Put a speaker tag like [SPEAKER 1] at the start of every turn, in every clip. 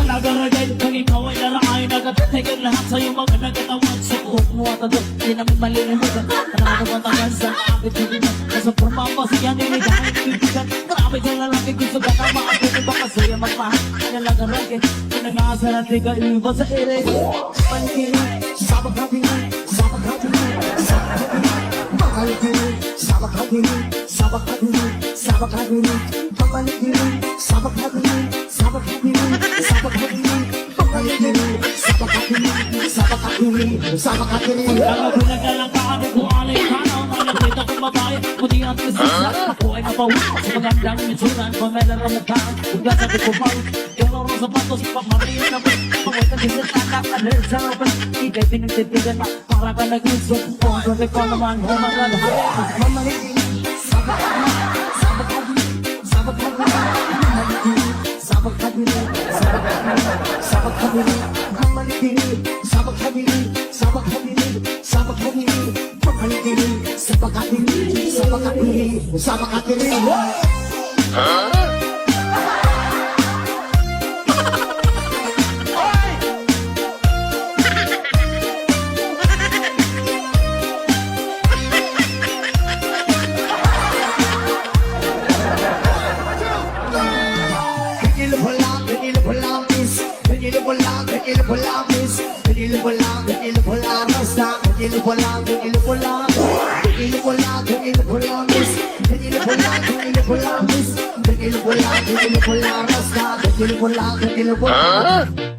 [SPEAKER 1] Talagang kung ikaw ay lalakay, nagatitigil lahat sa'yo mga nagkatawag sa buhok mo at ito. Di namin malilimutan, marami kong tagal sa akit tinigan. Nasa forma pa siya niligahin ibigan. Marami sa lalaki gusto ka na maakit. Iba kasi yung magmahal, kailangan rakin. Pinag-aasa natin ka iba sa ere. Panikinin, sabak natin, sabak natin, sabak natin. Panikinin, sabak natin, sabak natin, sabak natin. Panikinin, sabak natin, sabak natin, sabak natin. Panikinin, sabak natin, sabak natin, sabak natin. Ang pinagalang kami kung alay ka na ang nakita kong babae. Puti at kisisa, ako ay napawi sa magandang mitsunan. Pamela ramukhaan, hanggang sa tukupang. Yung loro sa patos, papamariin na mo. Pagwata kisip anak, alert sa open. Ika'y pinagtitigan na, para ka nag-iso. Kung sabi ko naman, humagal. Mamalitin, sabak natin, sabak natin, sabak natin. Sabak natin, sabak natin, sabak natin. Mamalitin, sabak natin, sabak natin, sabak natin. Mamalitin, sabak natin, sabak natin, sabak natin.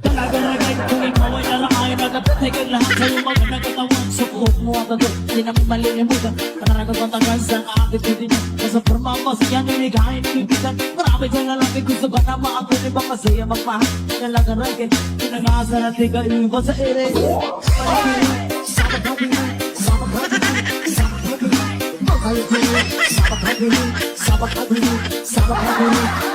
[SPEAKER 1] Talagang kung ikaw ay lalakay, nagatitigil lahat sa'yo mga nagkatawag sa buhok mo at ito. Di namin malilimutan, marami kong tagal sa akit tinigan. Nasa forma pa siya niligahin ibigan. Marami sa lalaki gusto ka na maakit. Iba kasi yung magmahal, kailangan rakin. Pinag-aasa natin ka iba sa ere. Panikinin, sabak natin, sabak natin, sabak natin. Panikinin, sabak natin, sabak natin, sabak natin.